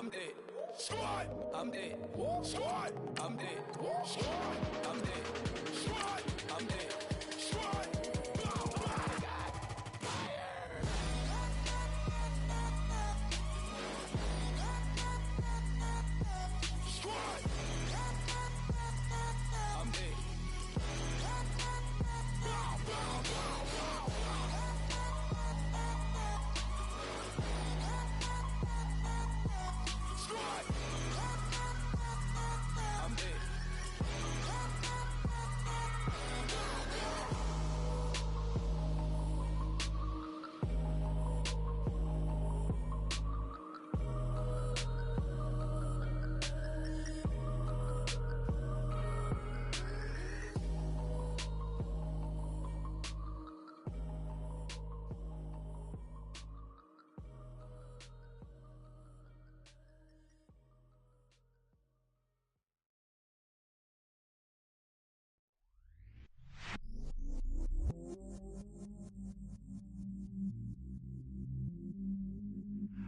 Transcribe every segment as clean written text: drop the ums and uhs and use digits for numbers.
I'm dead. Squad, I'm dead. Squad, I'm dead. Squad, I'm dead. Squad, I'm dead. Squad.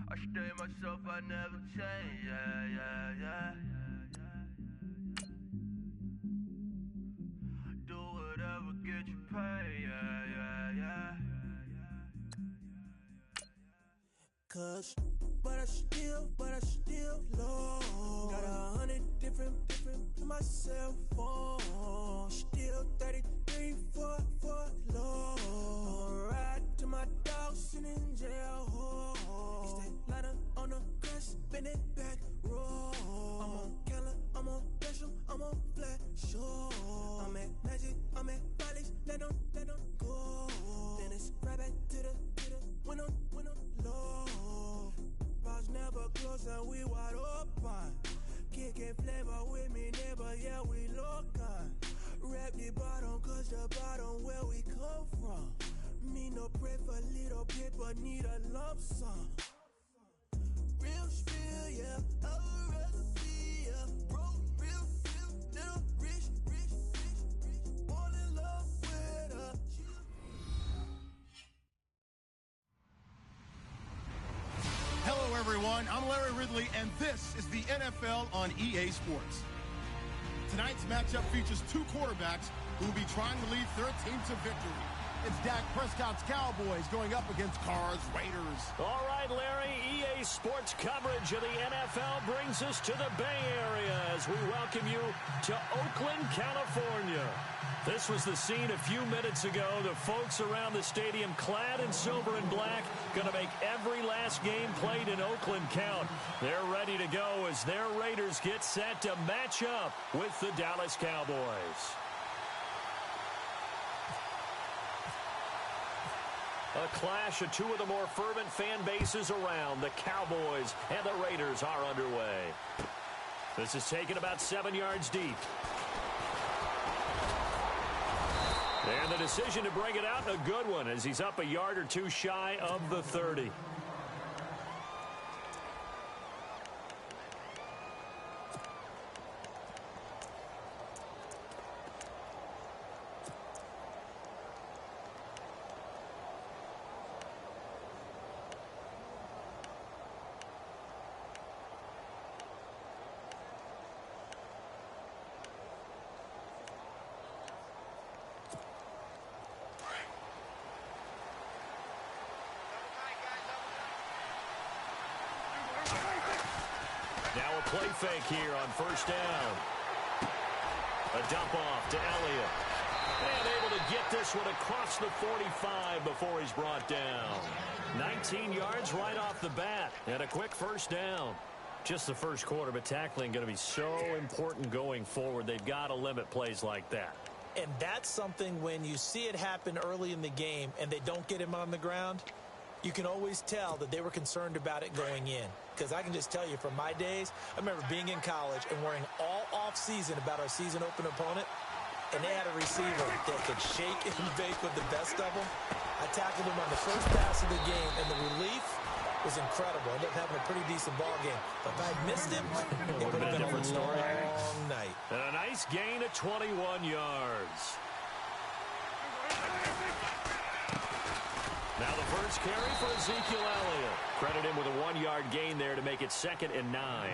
I stay myself, I never change, yeah. Do whatever, get you paid, yeah. Cause, but I still low. Got 100 different in my cell phone. Still 33 for low. I'ma ride to my dog sitting in jail. Ladder on the grass, spin it back, roll. I'm on Keller, I'm on Bishop, I'm on Flat Shore. I'm at Magic, I'm at Follies, let them go. Then it's right back to the when I'm low. Bars never close and we wide open. Kicking flavor with me, neighbor, yeah, we local. Rap the bottom, cause the bottom where we come from. Me no pray for little paper, need a lump sum. Real spill, yeah, I would rather be, yeah. Broke, real, little rich, all in love with her. Hello, everyone. I'm Larry Ridley, and this is the NFL on EA Sports. Tonight's matchup features two quarterbacks who will be trying to lead their team to victory. It's Dak Prescott's Cowboys going up against Carr's Raiders. All right, Larry, EA Sports coverage of the NFL brings us to the Bay Area as we welcome you to Oakland, California. This was the scene a few minutes ago. The folks around the stadium clad in silver and black going to make every last game played in Oakland count. They're ready to go as their Raiders get set to match up with the Dallas Cowboys. A clash of two of the more fervent fan bases around. The Cowboys and the Raiders are underway. This is taken about 7 yards deep. And the decision to bring it out, a good one, as he's up a yard or two shy of the 30. Now a play fake here on first down. A dump off to Elliott. And able to get this one across the 45 before he's brought down. 19 yards right off the bat. And a quick first down. Just the first quarter, but tackling going to be so important going forward. They've got to limit plays like that. And that's something when you see it happen early in the game and they don't get him on the ground, you can always tell that they were concerned about it going in. Because I can just tell you from my days, I remember being in college and worrying all off-season about our season open opponent, and they had a receiver that could shake and bake with the best of them. I tackled him on the first pass of the game, and the relief was incredible. I ended up having a pretty decent ball game. But if I missed him, it would have been a different story. Long night. And a nice gain of 21 yards. Now the first carry for Ezekiel Elliott. Credit him with a 1-yard gain there to make it 2nd and 9.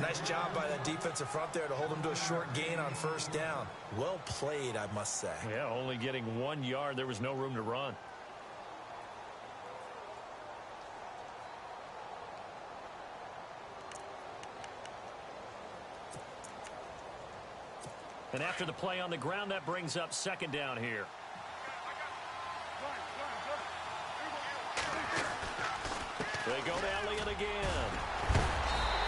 Nice job by that defensive front there to hold him to a short gain on first down. Well played, I must say. Yeah, only getting 1 yard. There was no room to run. And after the play on the ground, that brings up 2nd down here. They go to Elliott again.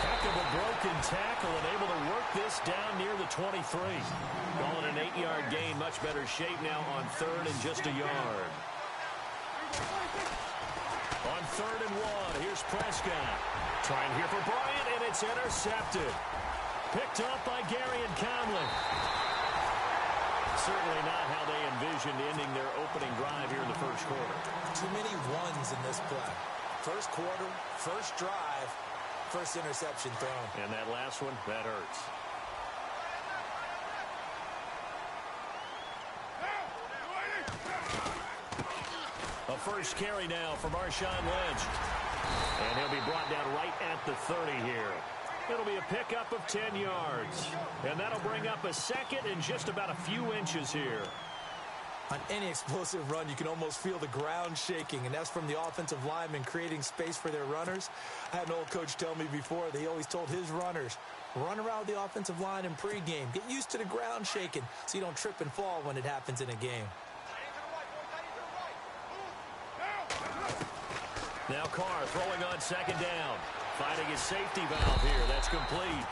Heck of a broken tackle and able to work this down near the 23. Calling an 8-yard gain. Much better shape now on 3rd and just a yard. On 3rd and 1, here's Prescott. Trying here for Bryant, and it's intercepted. Picked up by Gary and Conley. Certainly not how they envisioned ending their opening drive here in the first quarter. Too many ones in this play. First quarter, first drive, first interception thrown. And that last one, that hurts. A first carry now for Marshawn Lynch. And he'll be brought down right at the 30 here. It'll be a pickup of 10 yards. And that'll bring up a 2nd and just about a few inches here. On any explosive run, you can almost feel the ground shaking, and that's from the offensive linemen creating space for their runners. I had an old coach tell me before, they always told his runners, run around the offensive line in pregame. Get used to the ground shaking so you don't trip and fall when it happens in a game. Now Carr throwing on 2nd down. Finding his safety valve here. That's complete.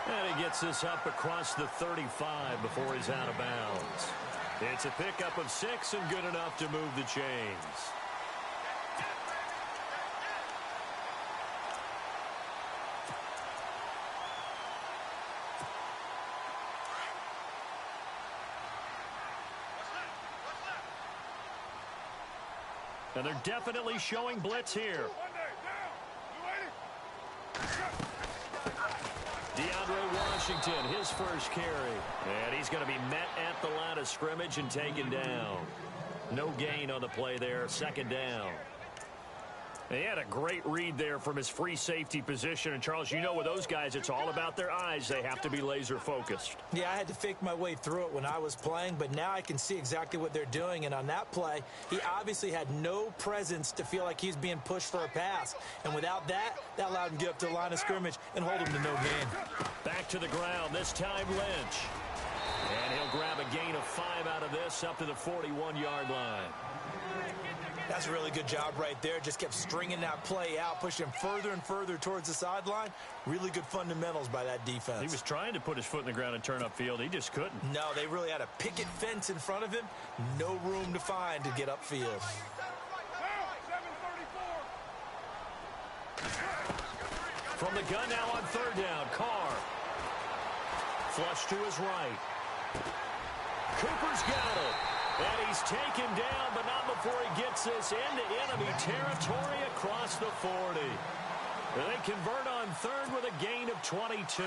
And he gets this up across the 35 before he's out of bounds. It's a pickup of 6 and good enough to move the chains. And they're definitely showing blitz here. DeAndre Washington, his first carry. And he's going to be met at the line of scrimmage and taken down. No gain on the play there, 2nd down. He had a great read there from his free safety position. And, Charles, you know with those guys, it's all about their eyes. They have to be laser focused. Yeah, I had to fake my way through it when I was playing, but now I can see exactly what they're doing. And on that play, he obviously had no presence to feel like he's being pushed for a pass. And without that, that allowed him to get up to the line of scrimmage and hold him to no gain. Back to the ground, this time Lynch. And he'll grab a gain of 5 out of this up to the 41-yard line. That's a really good job right there. Just kept stringing that play out, pushing him further and further towards the sideline. Really good fundamentals by that defense. He was trying to put his foot in the ground and turn upfield. He just couldn't. No, they really had a picket fence in front of him. No room to find to get upfield. From the gun now on 3rd down, Carr. Flush to his right. Cooper's got it. And he's taken down, but not before he gets this into enemy territory across the 40. They convert on 3rd with a gain of 22.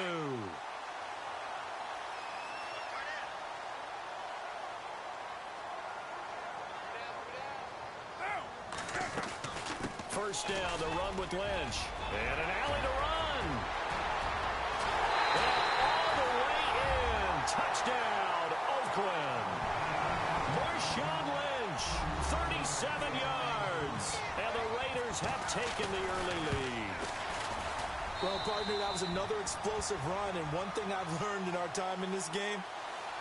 First down, the run with Lynch. And an alley to run. And all the way in. Touchdown, Oakland. Marshawn Lynch, 37 yards. And the Raiders have taken the early lead. Well, partner, that was another explosive run. And one thing I've learned in our time in this game,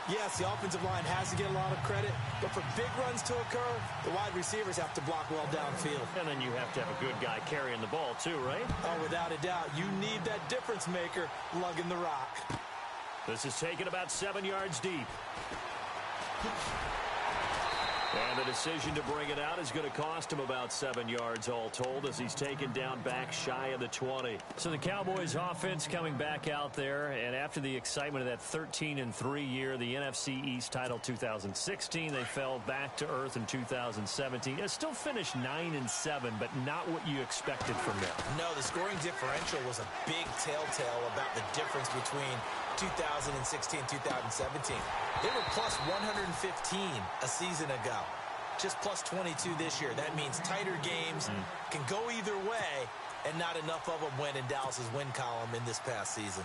yes, the offensive line has to get a lot of credit, but for big runs to occur, the wide receivers have to block well downfield. And then you have to have a good guy carrying the ball too, right? Oh, without a doubt. You need that difference maker lugging the rock. This is taken about 7 yards deep. And the decision to bring it out is going to cost him about 7 yards all told as he's taken down back shy of the 20. So the Cowboys offense coming back out there, and after the excitement of that 13-3 year, the NFC East title 2016, they fell back to earth in 2017. It still finished 9-7, but not what you expected from them. No, the scoring differential was a big telltale about the difference between 2016 2017. They were plus 115 a season ago. just plus 22 this year. That means tighter games can go either way, and not enough of them went in Dallas's win column in this past season.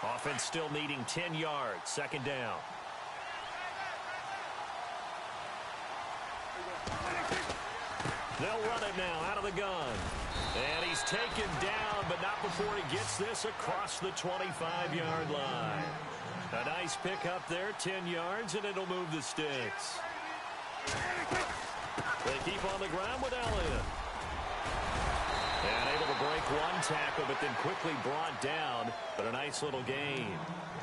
Offense still needing 10 yards. Second down. They'll run it now out of the gun. And he's taken down, but not before he gets this across the 25-yard line. A nice pick up there, 10 yards, and it'll move the sticks. They keep on the ground with Elliott. And able to break one tackle, but then quickly brought down. But a nice little gain.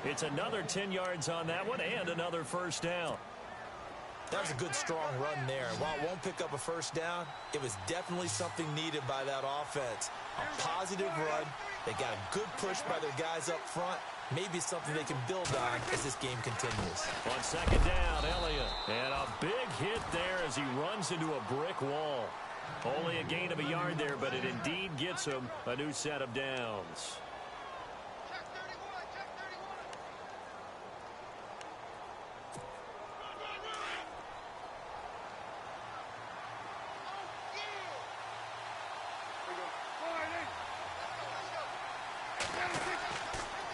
It's another 10 yards on that one and another first down. That was a good, strong run there. While it won't pick up a first down, it was definitely something needed by that offense. A positive run. They got a good push by their guys up front. Maybe something they can build on as this game continues. On second down, Elliott. And a big hit there as he runs into a brick wall. Only a gain of a yard there, but it indeed gets him a new set of downs.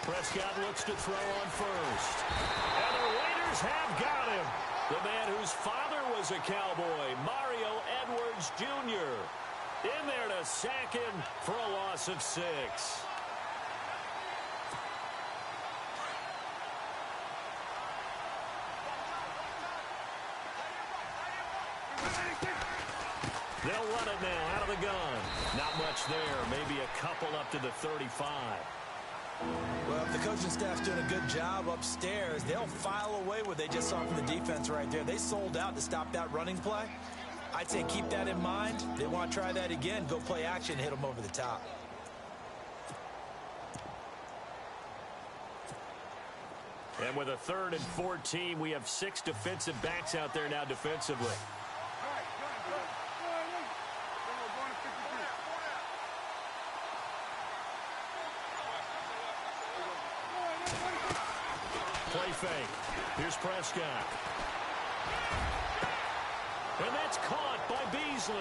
Prescott looks to throw on first. And the Raiders have got him. The man whose father was a Cowboy, Mario Edwards Jr. In there to sack him for a loss of 6. They'll run it now out of the gun. Not much there. Maybe a couple up to the 35. Well, if the coaching staff's doing a good job upstairs, they'll file away what they just saw from the defense right there. They sold out to stop that running play. I'd say keep that in mind. They want to try that again. Go play action, hit them over the top. And with a 3rd and 14, we have 6 defensive backs out there now defensively. Play fake. Here's Prescott. And that's caught by Beasley.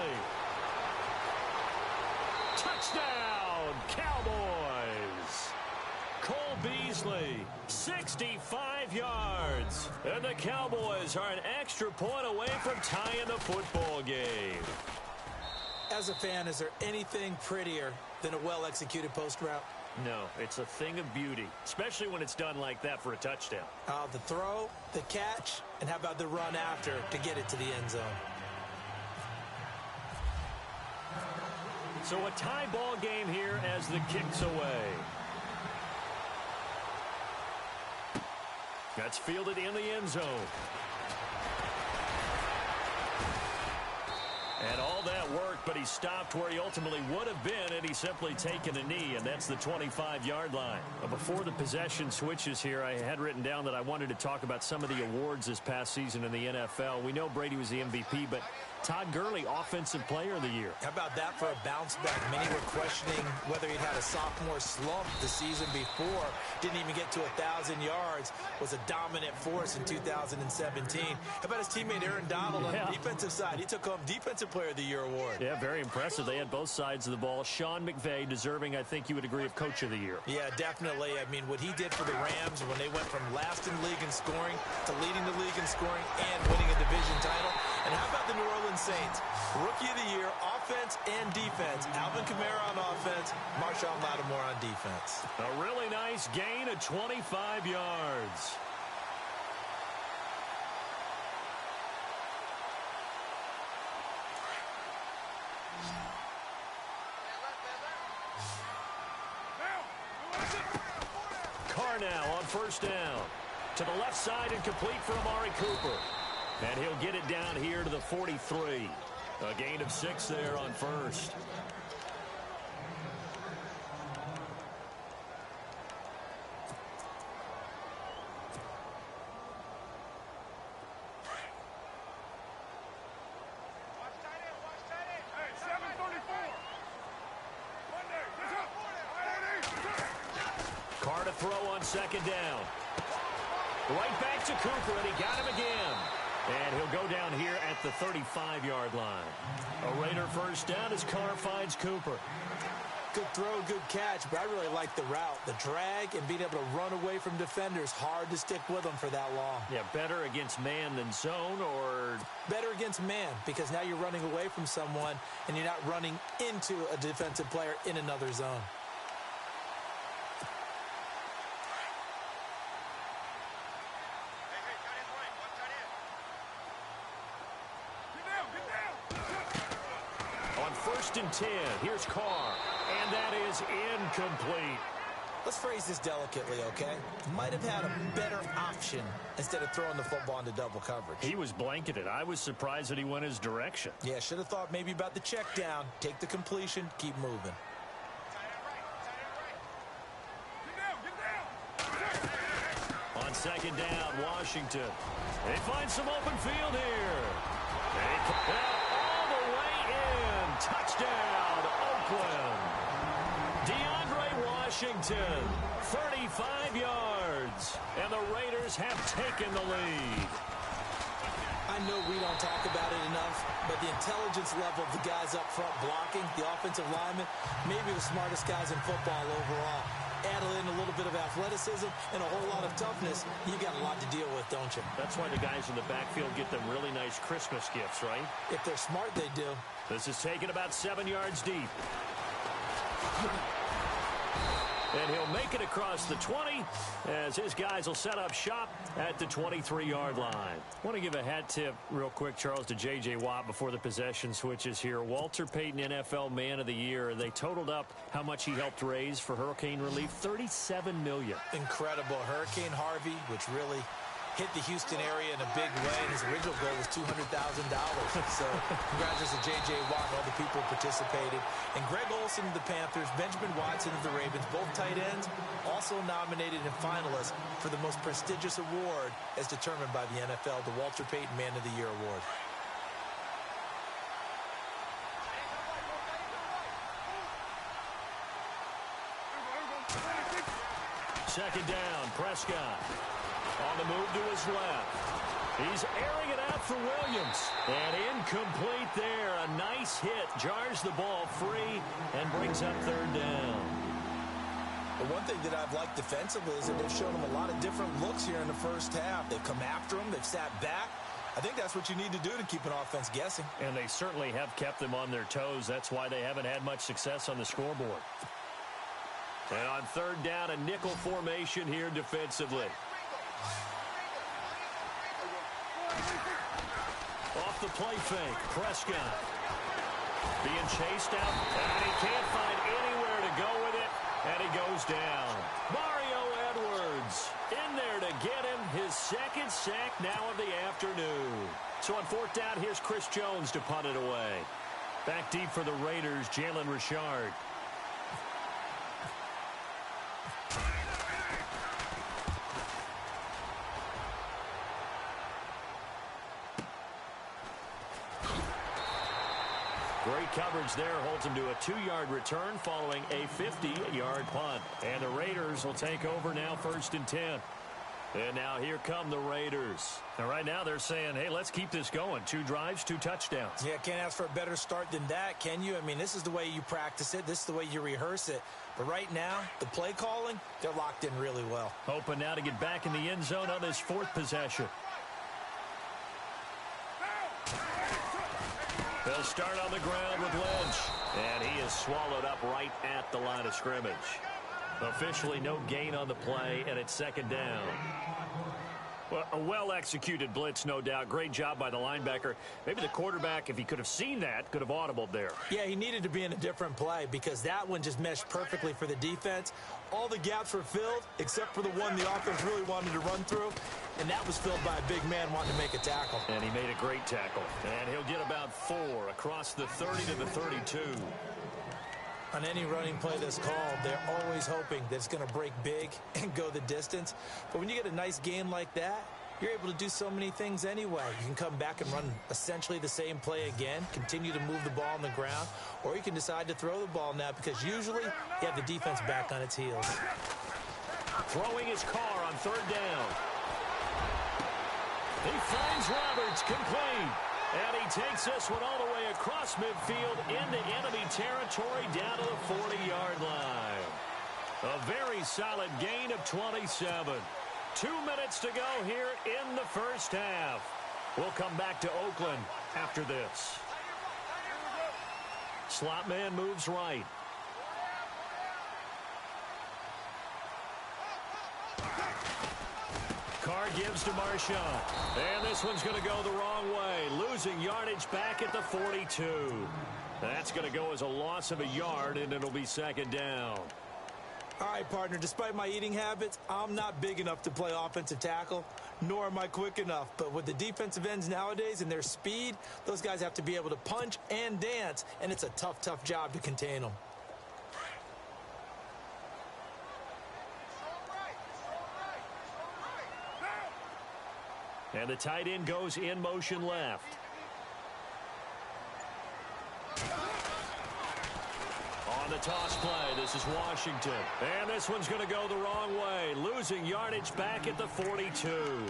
Touchdown, Cowboys. Cole Beasley, 65 yards. And the Cowboys are an extra point away from tying the football game. As a fan, is there anything prettier than a well-executed post route? No, it's a thing of beauty, especially when it's done like that for a touchdown. The throw, the catch, and how about the run after to get it to the end zone? So a tie ball game here as the kick's away. That's fielded in the end zone. And all that worked, but he stopped where he ultimately would have been had he simply taken a knee, and that's the 25-yard line. Before the possession switches here, I had written down that I wanted to talk about some of the awards this past season in the NFL. We know Brady was the MVP, but Todd Gurley, Offensive Player of the Year. How about that for a bounce back? Many were questioning whether he'd had a sophomore slump the season before. Didn't even get to 1,000 yards. Was a dominant force in 2017. How about his teammate Aaron Donald on the defensive side? He took home Defensive Player of the Year award. Yeah, very impressive. They had both sides of the ball. Sean McVay deserving, I think you would agree, of Coach of the Year. Yeah, definitely. I mean, what he did for the Rams when they went from last in the league in scoring to leading the league in scoring and winning a division title. And how about the New Orleans Saints? Rookie of the Year, offense and defense. Alvin Kamara on offense, Marshawn Lattimore on defense. A really nice gain of 25 yards. Carr now on first down. To the left side and complete for Amari Cooper. And he'll get it down here to the 43. A gain of 6 there on first. Carr to throw on second down. Right back to Cooper, and he got him again. And he'll go down here at the 35-yard line. A Raider first down as Carr finds Cooper. Good throw, good catch, but I really like the route. The drag and being able to run away from defenders, hard to stick with them for that long. Yeah, better against man than zone, or? Better against man, because now you're running away from someone and you're not running into a defensive player in another zone. On 1st and 10, here's Carr, and that is incomplete. Let's phrase this delicately, okay? Might have had a better option instead of throwing the football into double coverage. He was blanketed. I was surprised that he went his direction. Yeah, should have thought maybe about the check down, take the completion, keep moving. On 2nd down, Washington. They find some open field here. They put that all the way in. Touchdown, Oakland. Washington, 35 yards, and the Raiders have taken the lead. I know we don't talk about it enough, but the intelligence level of the guys up front blocking, the offensive linemen, maybe the smartest guys in football overall. Add in a little bit of athleticism and a whole lot of toughness, you got a lot to deal with, don't you? That's why the guys in the backfield get them really nice Christmas gifts, right? If they're smart, they do. This is taken about 7 yards deep. And he'll make it across the 20 as his guys will set up shop at the 23-yard line. I want to give a hat tip real quick, Charles, to J.J. Watt before the possession switches here. Walter Payton, NFL Man of the Year. They totaled up how much he helped raise for hurricane relief, $37 million. Incredible. Hurricane Harvey, which really hit the Houston area in a big way, and his original goal was $200,000. So congratulations to J.J. Watt and all the people who participated. And Greg Olsen of the Panthers, Benjamin Watson of the Ravens, both tight ends, also nominated and finalists for the most prestigious award as determined by the NFL, the Walter Payton Man of the Year Award. Second down, Prescott. On the move to his left. He's airing it out for Williams. And incomplete there. A nice hit. Jars the ball free and brings up 3rd down. The one thing that I've liked defensively is that they've shown him a lot of different looks here in the first half. They've come after him. They've sat back. I think that's what you need to do to keep an offense guessing. And they certainly have kept them on their toes. That's why they haven't had much success on the scoreboard. And on 3rd down, a nickel formation here defensively. Off the play fake, Prescott being chased out, and he can't find anywhere to go with it, and he goes down. Mario Edwards in there to get him his 2nd sack now of the afternoon. So on 4th down, here's Chris Jones to punt it away. Back deep for the Raiders, Jalen Richard. Great coverage there, holds him to a 2-yard return following a 50-yard punt. And the Raiders will take over now, 1st and 10. And now here come the Raiders. And right now they're saying, hey, let's keep this going. 2 drives, 2 touchdowns. Yeah, can't ask for a better start than that, can you? I mean, this is the way you practice it. This is the way you rehearse it. But right now, the play calling, they're locked in really well. Hoping now to get back in the end zone on this 4th possession. They'll start on the ground with Lynch. And he is swallowed up right at the line of scrimmage. Officially no gain on the play, and it's 2nd down. Well, a well-executed blitz, no doubt. Great job by the linebacker. Maybe the quarterback, if he could have seen that, could have audibled there. Yeah, he needed to be in a different play because that one just meshed perfectly for the defense. All the gaps were filled except for the one the offense really wanted to run through, and that was filled by a big man wanting to make a tackle. And he made a great tackle. And he'll get about 4 across the 30 to the 32. On any running play that's called, they're always hoping that it's going to break big and go the distance. But when you get a nice gain like that, you're able to do so many things anyway. You can come back and run essentially the same play again, continue to move the ball on the ground, or you can decide to throw the ball now because usually you have the defense back on its heels. Throwing his car on 3rd down. He finds Roberts, complete. And he takes this one all the way across midfield into enemy territory down to the 40-yard line. A very solid gain of 27. 2 minutes to go here in the first half. We'll come back to Oakland after this. Slot man moves right. Carr gives to Marchand. And this one's going to go the wrong way. Losing yardage back at the 42. That's going to go as a loss of a yard, and it'll be second down. All right, partner, despite my eating habits, I'm not big enough to play offensive tackle, nor am I quick enough. But with the defensive ends nowadays and their speed, those guys have to be able to punch and dance, and it's a tough, tough job to contain them. And the tight end goes in motion left. On the toss play, this is Washington. And this one's going to go the wrong way. Losing yardage back at the 42.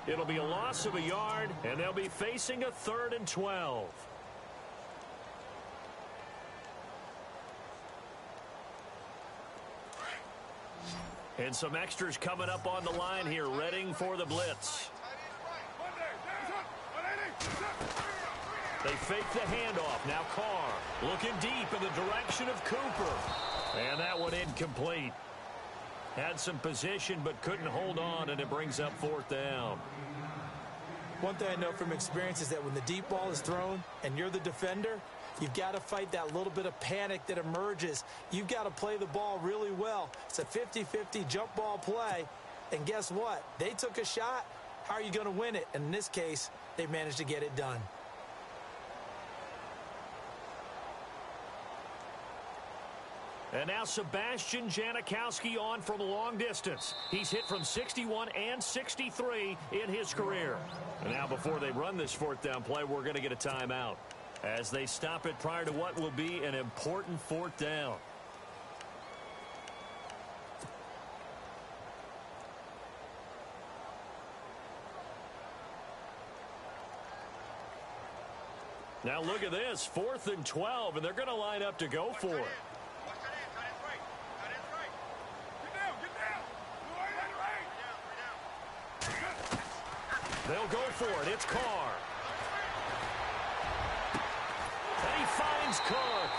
It'll be a loss of a yard, and they'll be facing a 3rd and 12. And some extras coming up on the line here, readying for the blitz. They fake the handoff. Now Carr looking deep in the direction of Cooper. And that one incomplete. Had some position but couldn't hold on, and it brings up 4th down. One thing I know from experience is that when the deep ball is thrown and you're the defender, you've got to fight that little bit of panic that emerges. You've got to play the ball really well. It's a 50-50 jump ball play. And guess what? They took a shot. How are you going to win it? And in this case, they managed to get it done. And now Sebastian Janikowski on from long distance. He's hit from 61 and 63 in his career. And now before they run this 4th down play, we're going to get a timeout as they stop it prior to what will be an important 4th down. Now look at this, 4th and 12, and they're going to line up to go for it. They'll go for it. It's Carr. And he finds Cook.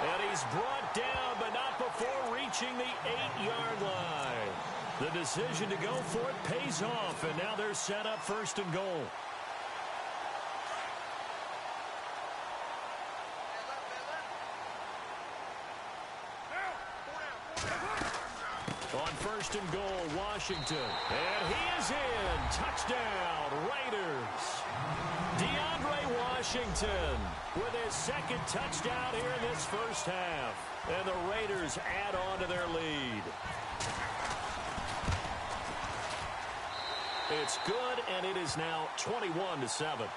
And he's brought down, but not before reaching the 8-yard line. The decision to go for it pays off, and now they're set up 1st and goal. On 1st and goal, Washington. And he is in. Touchdown, Raiders. DeAndre Washington with his 2nd touchdown here in this first half. And the Raiders add on to their lead. It's good, and it is now 21-7.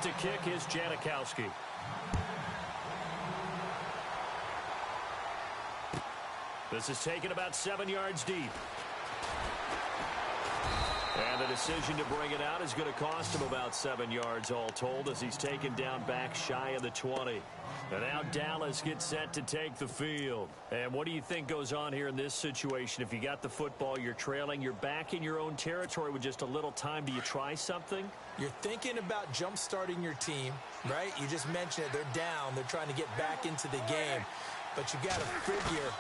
To kick is Janikowski. This is taken about 7 yards deep. And the decision to bring it out is going to cost him about 7 yards all told as he's taken down back shy of the 20. And now Dallas gets set to take the field. And what do you think goes on here in this situation? If you got the football, you're trailing, you're back in your own territory with just a little time. Do you try something? You're thinking about jump-starting your team, right? You just mentioned it. They're down. They're trying to get back into the game. But you got to figure,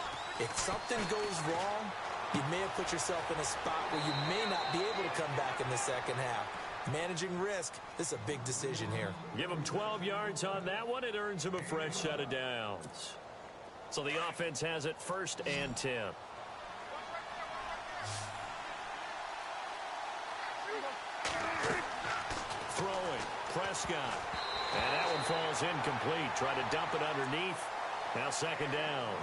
if something goes wrong, you may have put yourself in a spot where you may not be able to come back in the second half. Managing risk, this is a big decision here. Give him 12 yards on that one. It earns him a fresh set of downs. So the offense has it 1st and 10. Throwing, Prescott. And that one falls incomplete. Try to dump it underneath. Now 2nd down.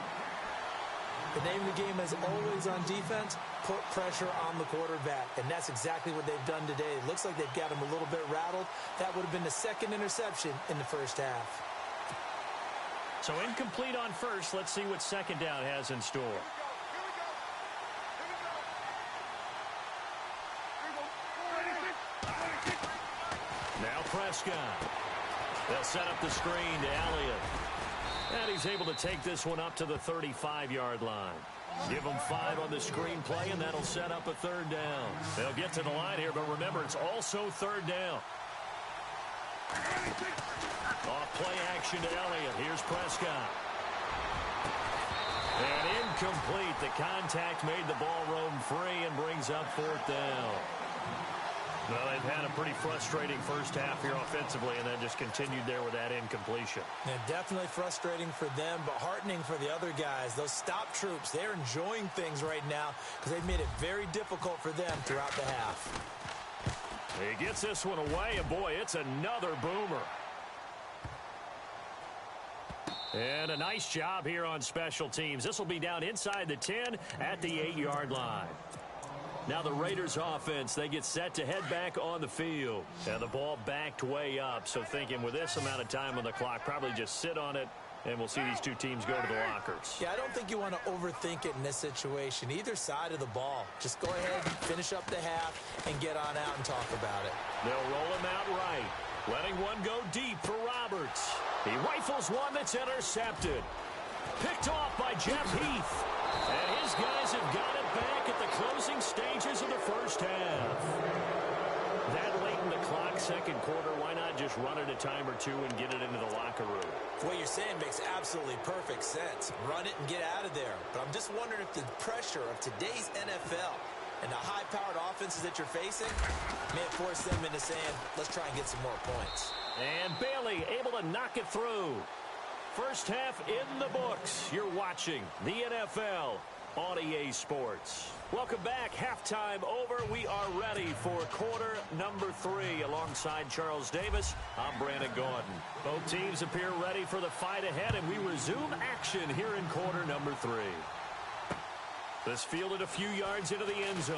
The name of the game is always on defense, put pressure on the quarterback. And that's exactly what they've done today. It looks like they've got him a little bit rattled. That would have been the 2nd interception in the first half. So incomplete on first. Let's see what second down has in store. Now Prescott. They'll set up the screen to Elliott. And he's able to take this one up to the 35-yard line. Give them 5 on the screen play, and that'll set up a third down. They'll get to the line here, but remember, it's also third down. Off play action to Elliott. Here's Prescott. And incomplete. The contact made the ball roam free and brings up fourth down. Well, they've had a pretty frustrating first half here offensively, and then just continued there with that incompletion. And definitely frustrating for them, but heartening for the other guys. Those stop troops, they're enjoying things right now because they've made it very difficult for them throughout the half. He gets this one away, and boy, it's another boomer. And a nice job here on special teams. This will be down inside the 10 at the 8-yard line. Now the Raiders offense, they get set to head back on the field. And the ball backed way up. So thinking with this amount of time on the clock, probably just sit on it, and we'll see these two teams go to the lockers. Yeah, I don't think you want to overthink it in this situation. Either side of the ball. Just go ahead, finish up the half, and get on out and talk about it. They'll roll him out right. Letting one go deep for Roberts. He rifles one that's intercepted. Picked off by Jeff Heath. And his guys have got it back at the closing stages of the first half. That late in the clock, second quarter, why not just run it a time or two and get it into the locker room? What you're saying makes absolutely perfect sense. Run it and get out of there. But I'm just wondering if the pressure of today's NFL and the high-powered offenses that you're facing may force them into saying, let's try and get some more points. And Bailey able to knock it through. First half in the books. You're watching the NFL on EA Sports. Welcome back. Halftime over. We are ready for quarter number 3. Alongside Charles Davis, I'm Brandon Gordon. Both teams appear ready for the fight ahead, and we resume action here in quarter number 3. This fielded a few yards into the end zone.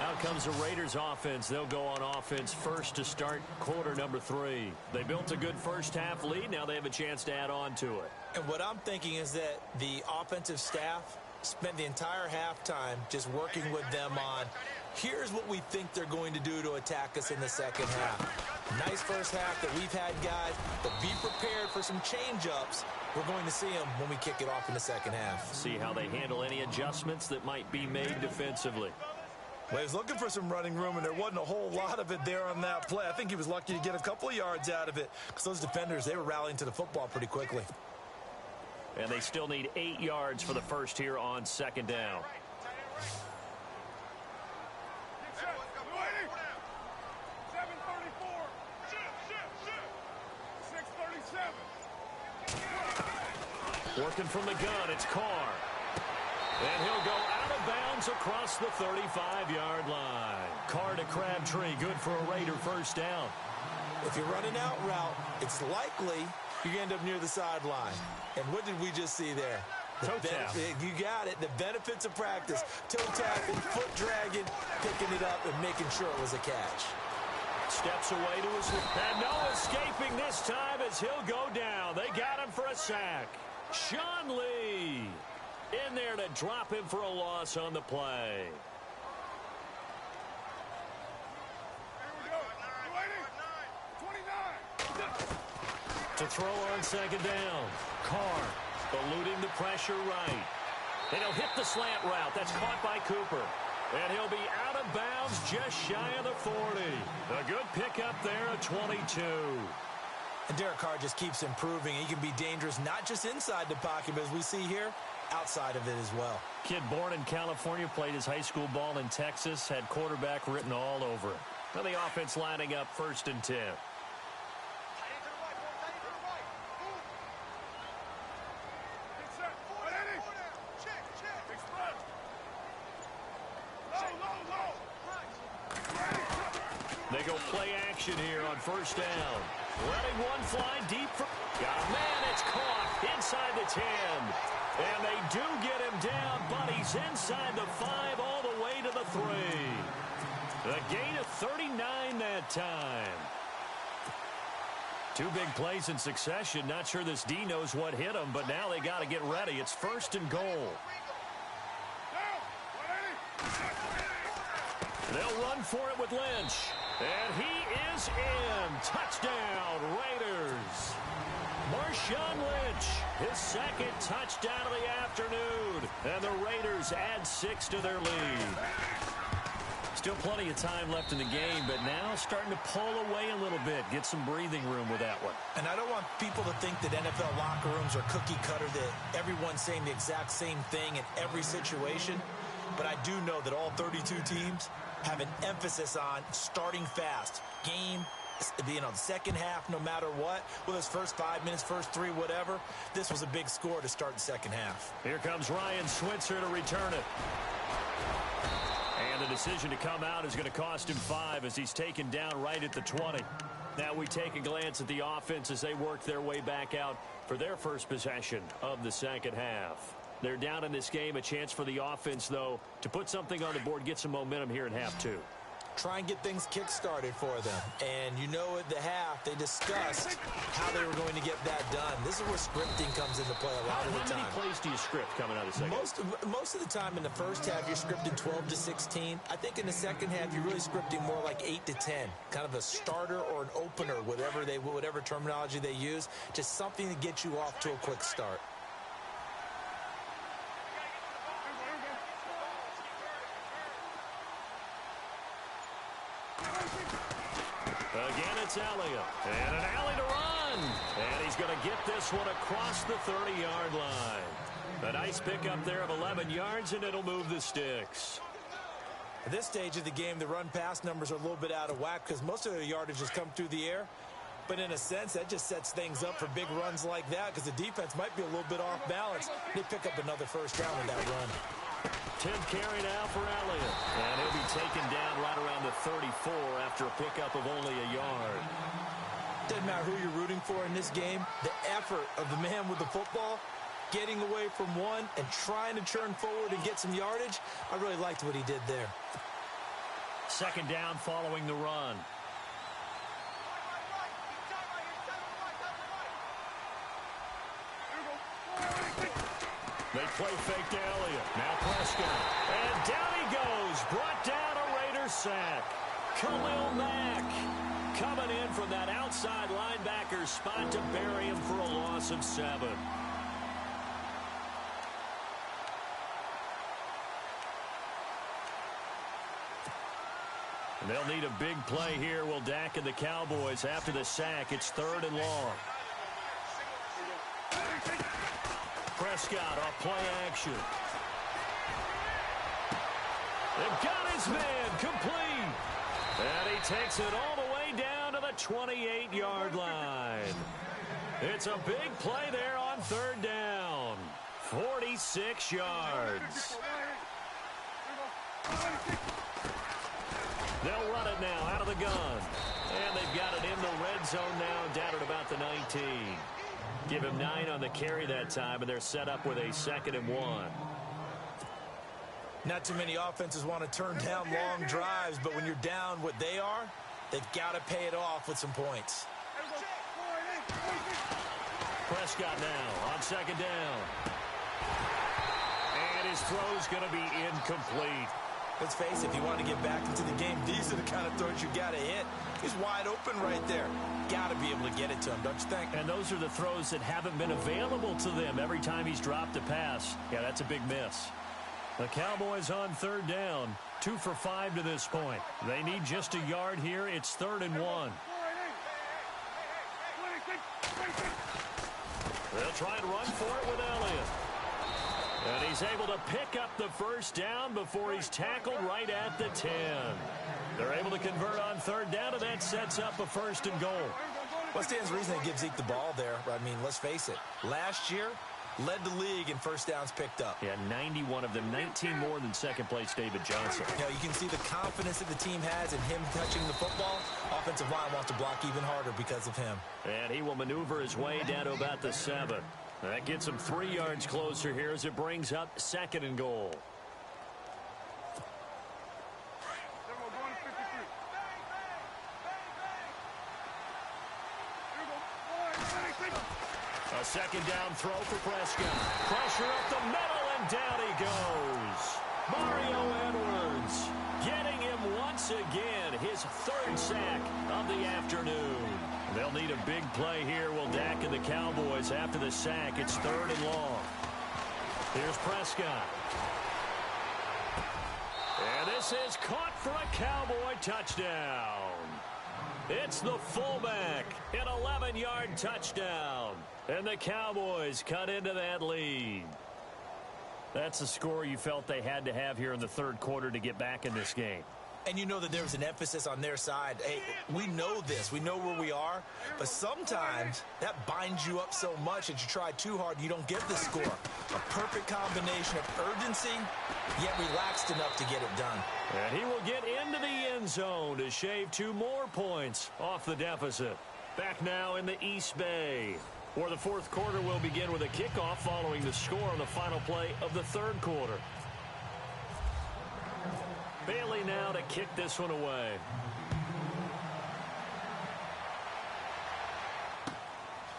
Out comes the Raiders offense. They'll go on offense first to start quarter number 3. They built a good first half lead. Now they have a chance to add on to it. And what I'm thinking is that the offensive staff spent the entire halftime just working with them on, here's what we think they're going to do to attack us in the second half. Nice first half that we've had, guys, but be prepared for some change-ups. We're going to see them when we kick it off in the second half. See how they handle any adjustments that might be made defensively. Well, he was looking for some running room, and there wasn't a whole lot of it there on that play. I think he was lucky to get a couple of yards out of it because those defenders, they were rallying to the football pretty quickly. And they still need 8 yards for the first here on second down. Working from the gun, it's Carr. And he'll go out of bounds across the 35-yard line. Carr to Crabtree, good for a Raider first down. If you're running out route, it's likely you end up near the sideline. And what did we just see there? Toe tap. You got it. The benefits of practice. Toe tapping, foot dragging, picking it up, and making sure it was a catch. Steps away to his left. And no escaping this time as he'll go down. They got him for a sack. Sean Lee in there to drop him for a loss on the play. To throw on second down. Carr eluding the pressure right. And he'll hit the slant route. That's caught by Cooper. And he'll be out of bounds just shy of the 40. A good pickup there at 22. And Derek Carr just keeps improving. He can be dangerous not just inside the pocket, but as we see here, outside of it as well. Kid born in California, played his high school ball in Texas, had quarterback written all over it. Now the offense lining up 1st and 10. They go play action here on first down. Letting one fly deep. Got a man, it's caught inside the 10. And they do get him down, but he's inside the 5 all the way to the 3. The gain of 39 that time. Two big plays in succession. Not sure this D knows what hit him, but now they got to get ready. It's 1st and goal. They'll run for it with Lynch. And he is in. Touchdown, Raiders. Marshawn Lynch, his 2nd touchdown of the afternoon. And the Raiders add 6 to their lead. Still plenty of time left in the game, but now starting to pull away a little bit. Get some breathing room with that one. And I don't want people to think that NFL locker rooms are cookie cutter, that everyone's saying the exact same thing in every situation. But I do know that all 32 teams have an emphasis on starting fast. Game, the second half, no matter what, whether it's first 5 minutes, first 3, whatever. This was a big score to start the second half. Here comes Ryan Switzer to return it. And the decision to come out is going to cost him 5 as he's taken down right at the 20. Now we take a glance at the offense as they work their way back out for their first possession of the second half. They're down in this game. A chance for the offense, though, to put something on the board, get some momentum here in half 2. Try and get things kick-started for them. And you know at the half, they discussed how they were going to get that done. This is where scripting comes into play a lot of the time. How many plays do you script coming out of the second half? Most of the time in the first half, you're scripting 12 to 16. I think in the second half, you're really scripting more like 8 to 10. Kind of a starter or an opener, whatever terminology they use. Just something to get you off to a quick start. Again, it's Elliott. And an alley to run. And he's going to get this one across the 30-yard line. A nice pickup there of 11 yards, and it'll move the sticks. At this stage of the game, the run-pass numbers are a little bit out of whack because most of their yardage has come through the air. But in a sense, that just sets things up for big runs like that because the defense might be a little bit off balance. They pick up another first down with that run. 10th carry now for Elliott. And he'll be taken down right around the 34 after a pickup of only a yard. Doesn't matter who you're rooting for in this game. The effort of the man with the football, getting away from one and trying to turn forward and get some yardage, I really liked what he did there. 2nd down following the run. They play fake to Elliott. Now Prescott. And down he goes. Brought down a Raiders sack. Khalil Mack coming in from that outside linebacker spot to bury him for a loss of 7. And they'll need a big play here. Will Dak and the Cowboys after the sack. It's 3rd and long. Prescott off play action. They've got his man complete. And he takes it all the way down to the 28-yard line. It's a big play there on 3rd down. 46 yards. They'll run it now out of the gun. And they've got it in the red zone now down at about the 19. Give him 9 on the carry that time, and they're set up with a 2nd and 1. Not too many offenses want to turn down long drives, but when you're down what they are, they've got to pay it off with some points. Prescott now on 2nd down. And his throw's going to be incomplete. Let's face it, if you want to get back into the game, these are the kind of throws you got to hit. He's wide open right there. Got to be able to get it to him, don't you think? And those are the throws that haven't been available to them every time he's dropped a pass. Yeah, that's a big miss. The Cowboys on 3rd down, 2 for 5 to this point. They need just a yard here. It's 3rd and 1. They'll try and run for it with Elliott. And he's able to pick up the first down before he's tackled right at the 10. They're able to convert on 3rd down, and that sets up a 1st and goal. What stands to reason they give Zeke the ball there? I mean, let's face it. Last year, led the league in first downs picked up. Yeah, 91 of them, 19 more than second-place David Johnson. You know, you can see the confidence that the team has in him touching the football. Offensive line wants to block even harder because of him. And he will maneuver his way down to about the 7. That gets him 3 yards closer here as it brings up 2nd and goal. A second down throw for Prescott. Pressure up the middle, and down he goes. Mario Edwards getting him once again, his third sack of the afternoon. They'll need a big play here, will Dak and the Cowboys. After the sack, it's 3rd and long. Here's Prescott. And this is caught for a Cowboy touchdown. It's the fullback, an 11-yard touchdown. And the Cowboys cut into that lead. That's the score you felt they had to have here in the third quarter to get back in this game. And you know that there was an emphasis on their side. Hey, we know this. We know where we are. But sometimes that binds you up so much that you try too hard and you don't get the score. A perfect combination of urgency, yet relaxed enough to get it done. And he will get into the end zone to shave 2 more points off the deficit. Back now in the East Bay, where the fourth quarter will begin with a kickoff following the score on the final play of the third quarter. Bailey now to kick this one away.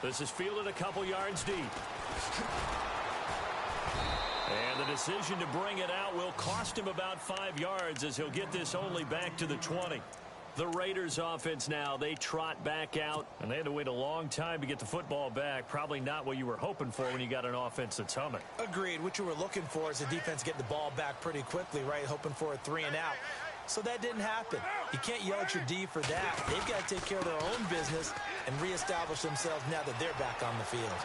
This is fielded a couple yards deep. And the decision to bring it out will cost him about 5 yards as he'll get this only back to the 20. The Raiders offense now, they trot back out, and they had to wait a long time to get the football back. Probably not what you were hoping for when you got an offense that's humming. Agreed. What you were looking for is the defense get the ball back pretty quickly, right? Hoping for a 3 and out. So that didn't happen. You can't yell at your D for that. They've got to take care of their own business and reestablish themselves now that they're back on the field.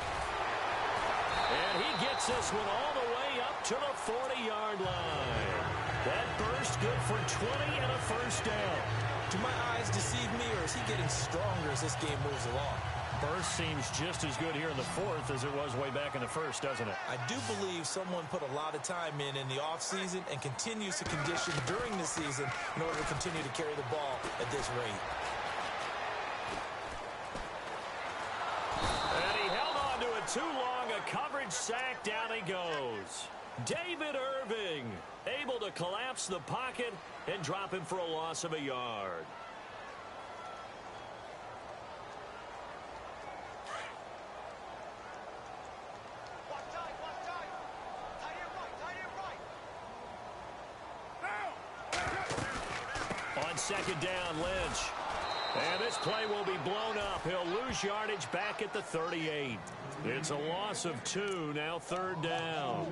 And he gets this one all the way up to the 40-yard line. That burst good for 20 and a first down. Do my eyes deceive me, or is he getting stronger as this game moves along? Burst seems just as good here in the fourth as it was way back in the first, doesn't it? I do believe someone put a lot of time in the offseason and continues to condition during the season in order to continue to carry the ball at this rate. And he held on to it too long. A coverage sack. Down he goes. David Irving able to collapse the pocket and drop him for a loss of a yard. On second down, Lynch. And this play will be blown up. He'll lose yardage back at the 38. It's a loss of 2, now 3rd down.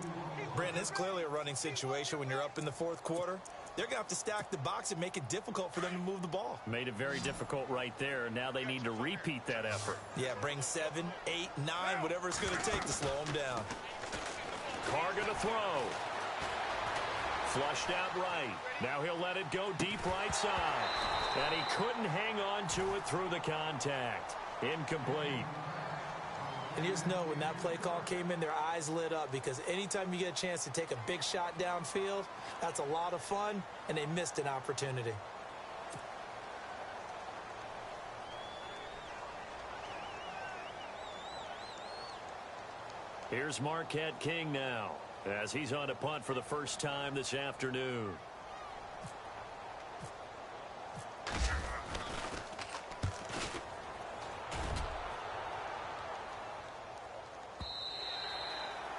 Brandon, it's clearly a running situation when you're up in the fourth quarter. They're going to have to stack the box and make it difficult for them to move the ball. Made it very difficult right there. Now they need to repeat that effort. Yeah, bring 7, 8, 9, whatever it's going to take to slow them down. Carr going to throw. Flushed out right. Now he'll let it go deep right side. And he couldn't hang on to it through the contact. Incomplete. And you just know when that play call came in, their eyes lit up, because anytime you get a chance to take a big shot downfield, that's a lot of fun, and they missed an opportunity. Here's Marquette King now, as he's on to punt for the first time this afternoon.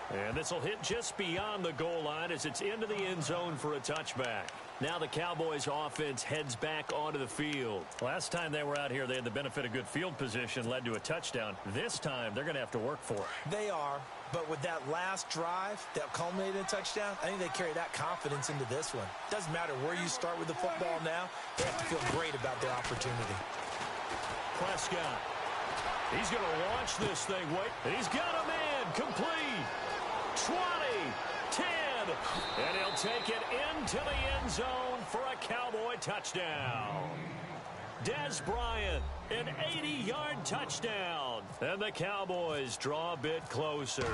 And this will hit just beyond the goal line as it's into the end zone for a touchback. Now the Cowboys offense heads back onto the field. Last time they were out here, they had the benefit of good field position, led to a touchdown. This time, they're going to have to work for it. They are, but with that last drive that culminated in a touchdown, I think they carry that confidence into this one. Doesn't matter where you start with the football now, they have to feel great about their opportunity. Prescott. He's going to launch this thing. Wait, he's got a man. Complete. 20, 10, and he'll take it into the end zone for a Cowboy touchdown. Des Bryant, an 80-yard touchdown, and the Cowboys draw a bit closer.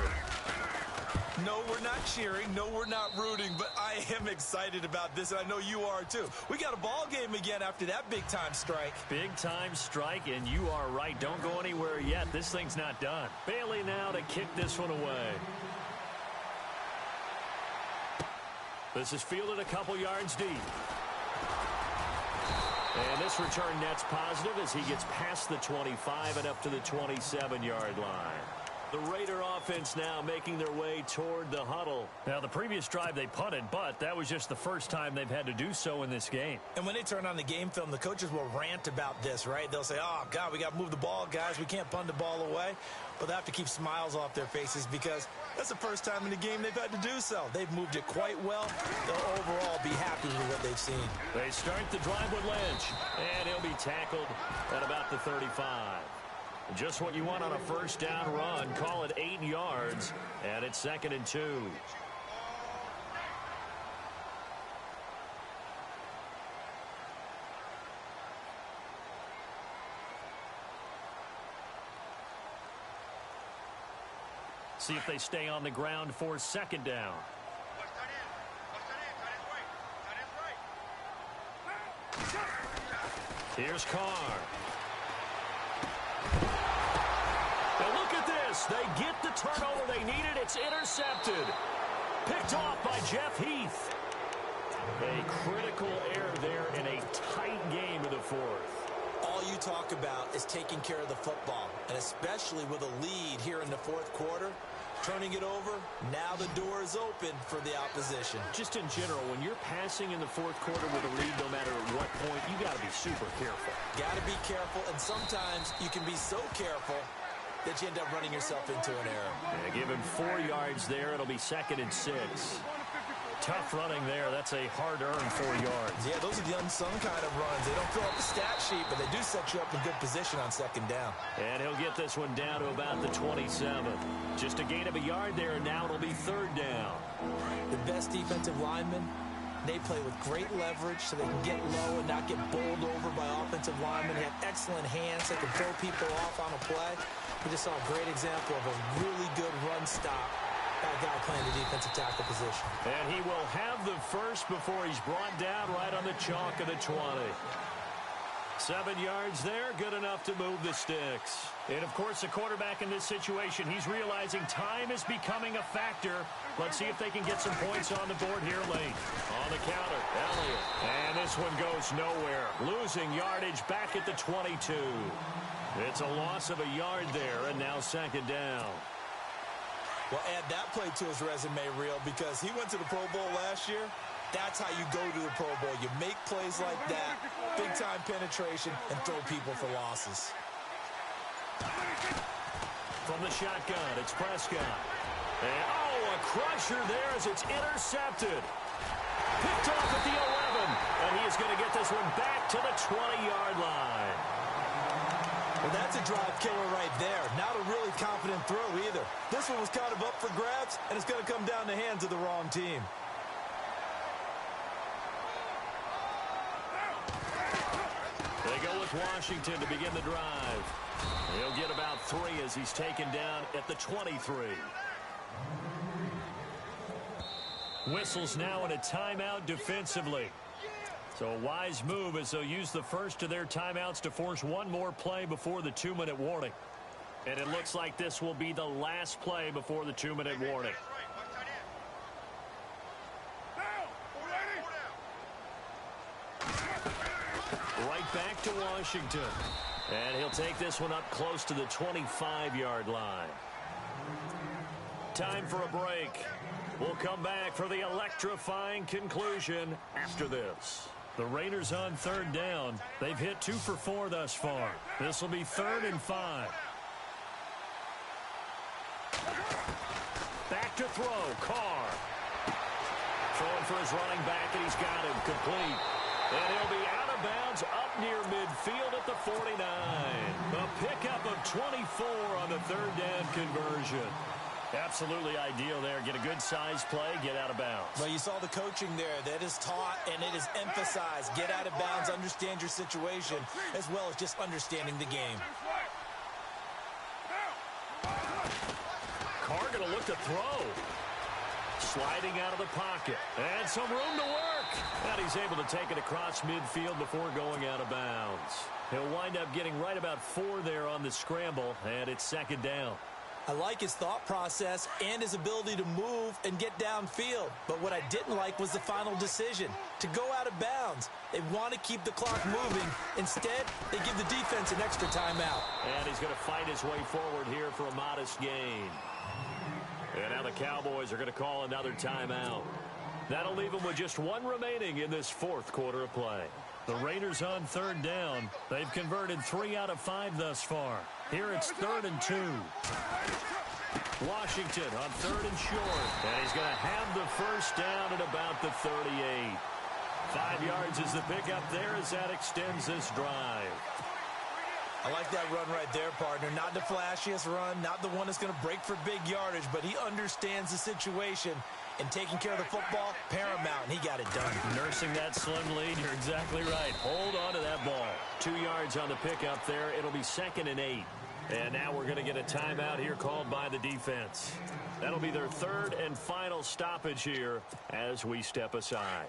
No, we're not cheering. No, we're not rooting, but I am excited about this, and I know you are too. We got a ball game again after that big-time strike. Big-time strike, and you are right. Don't go anywhere yet. This thing's not done. Bailey now to kick this one away. This is fielded a couple yards deep. And this return net's positive as he gets past the 25 and up to the 27-yard line. The Raider offense now making their way toward the huddle. Now, the previous drive they punted, but that was just the first time they've had to do so in this game. And when they turn on the game film, the coaches will rant about this, right? They'll say, oh, God, we got to move the ball, guys. We can't punt the ball away. But they have to keep smiles off their faces because that's the first time in the game they've had to do so. They've moved it quite well. They'll overall be happy with what they've seen. They start the drive with Lynch, and he'll be tackled at about the 35. Just what you want on a first down run. Call it 8 yards, and it's 2nd and 2. See if they stay on the ground for 2nd down. Here's Carr. And look at this. They get the turnover they needed. It's intercepted. Picked off by Jeff Heath. A critical error there in a tight game of the fourth. All you talk about is taking care of the football, and especially with a lead here in the fourth quarter, turning it over, now the door is open for the opposition. Just in general, when you're passing in the fourth quarter with a lead, no matter at what point, you got to be super careful. Got to be careful, and sometimes you can be so careful that you end up running yourself into an error. Yeah, give him 4 yards there. It'll be 2nd and 6. Tough running there. That's a hard-earned 4 yards. Yeah, those are the unsung kind of runs. They don't fill up the stat sheet, but they do set you up in good position on 2nd down. And he'll get this one down to about the 27. Just a gain of a yard there, and now it'll be 3rd down. The best defensive linemen, they play with great leverage so they can get low and not get bowled over by offensive linemen. They have excellent hands. They can throw people off on a play. We just saw a great example of a really good run stop. That guy playing the defensive tackle position. And he will have the first before he's brought down right on the chalk of the 20. 7 yards there, good enough to move the sticks. And, of course, the quarterback in this situation, he's realizing time is becoming a factor. Let's see if they can get some points on the board here late. On the counter, Elliott. And this one goes nowhere. Losing yardage back at the 22. It's a loss of a yard there, and now 2nd down. Well, add that play to his resume reel because he went to the Pro Bowl last year. That's how you go to the Pro Bowl. You make plays like that, big-time penetration, and throw people for losses. From the shotgun, it's Prescott. And, a crusher there as it's intercepted. Picked off at the 11, and he is going to get this one back to the 20-yard line. Well, that's a drive killer right there. Not a really confident throw either. This one was kind of up for grabs, and it's going to come down the hands of the wrong team. They go with Washington to begin the drive. He'll get about 3 as he's taken down at the 23. Whistles now in a timeout defensively. So a wise move as they'll use the first of their timeouts to force one more play before the 2-minute warning. And it looks like this will be the last play before the 2-minute warning. Right back to Washington. And he'll take this one up close to the 25-yard line. Time for a break. We'll come back for the electrifying conclusion after this. The Raiders on 3rd down. They've hit 2 for 4 thus far. This will be 3rd and 5. Back to throw. Carr. Throwing for his running back, and he's got him complete. And he'll be out of bounds up near midfield at the 49. A pickup of 24 on the 3rd down conversion. Absolutely ideal there. Get a good size play, get out of bounds. Well, you saw the coaching there. That is taught and it is emphasized. Get out of bounds, understand your situation, as well as just understanding the game. Carr going to look to throw. Sliding out of the pocket. And some room to work. And he's able to take it across midfield before going out of bounds. He'll wind up getting right about 4 there on the scramble, and it's 2nd down. I like his thought process and his ability to move and get downfield. But what I didn't like was the final decision, to go out of bounds. They want to keep the clock moving. Instead, they give the defense an extra timeout. And he's going to fight his way forward here for a modest gain. And now the Cowboys are going to call another timeout. That'll leave them with just one remaining in this fourth quarter of play. The Raiders on third down. They've converted 3 out of 5 thus far. Here it's 3rd and 2. Washington on 3rd and short. And he's going to have the first down at about the 38. 5 yards is the pickup there as that extends this drive. I like that run right there, partner. Not the flashiest run, not the one that's going to break for big yardage, but he understands the situation, and taking care of the football, paramount, and he got it done. Nursing that slim lead, you're exactly right. Hold on to that ball. 2 yards on the pickup there. It'll be 2nd and 8. And now we're going to get a timeout here called by the defense. That'll be their 3rd and final stoppage here as we step aside.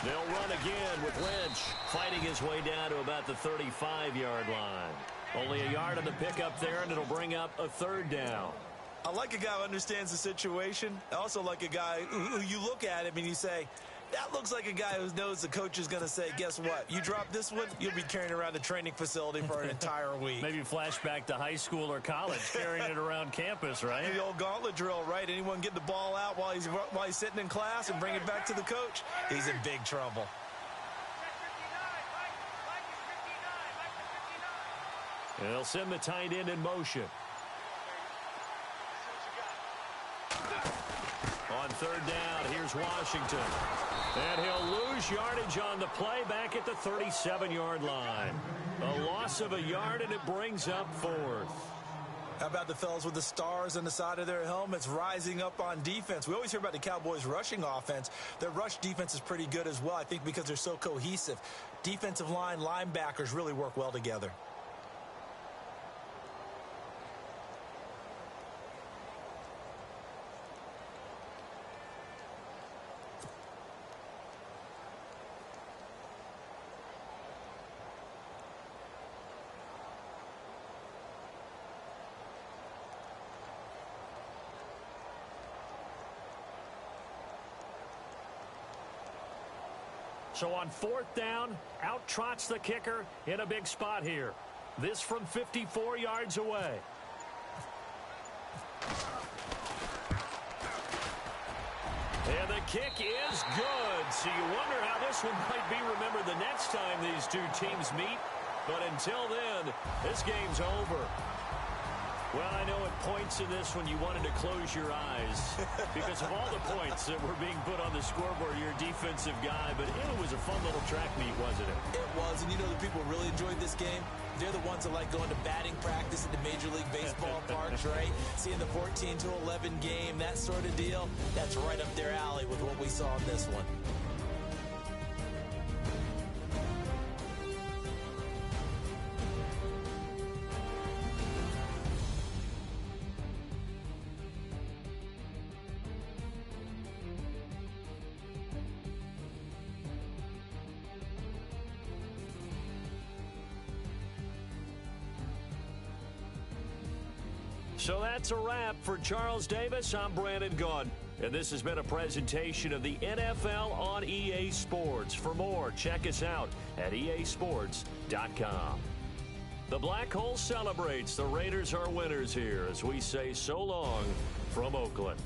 They'll run again with Lynch fighting his way down to about the 35-yard line. Only a yard on the pickup there, and it'll bring up a 3rd down. I like a guy who understands the situation. I also like a guy who you look at him and you say, that looks like a guy who knows the coach is going to say, guess what? You drop this one, you'll be carrying around the training facility for an entire week. Maybe flashback to high school or college, carrying it around campus, right? The old gauntlet drill, right? Anyone get the ball out while he's sitting in class and bring it back to the coach? He's in big trouble. And they'll send the tight end in motion. On 3rd down, here's Washington. And he'll lose yardage on the play back at the 37-yard line. A loss of a yard, and it brings up 4th. How about the fellas with the stars on the side of their helmets rising up on defense? We always hear about the Cowboys' rushing offense. Their rush defense is pretty good as well, I think, because they're so cohesive. Defensive line, linebackers really work well together. So on 4th down, out trots the kicker in a big spot here. This from 54 yards away. And the kick is good. So you wonder how this one might be remembered the next time these two teams meet. But until then, this game's over. Well, I know at points in this one you wanted to close your eyes because of all the points that were being put on the scoreboard. You're a defensive guy, but it was a fun little track meet, wasn't it? It was, and you know the people really enjoyed this game? They're the ones that like going to batting practice at the Major League Baseball parks, right? Seeing the 14-11 game, that sort of deal. That's right up their alley with what we saw in this one. So that's a wrap for Charles Davis. I'm Brandon Gaudin, and this has been a presentation of the NFL on EA Sports. For more, check us out at easports.com. The Black Hole celebrates. The Raiders are winners here as we say so long from Oakland.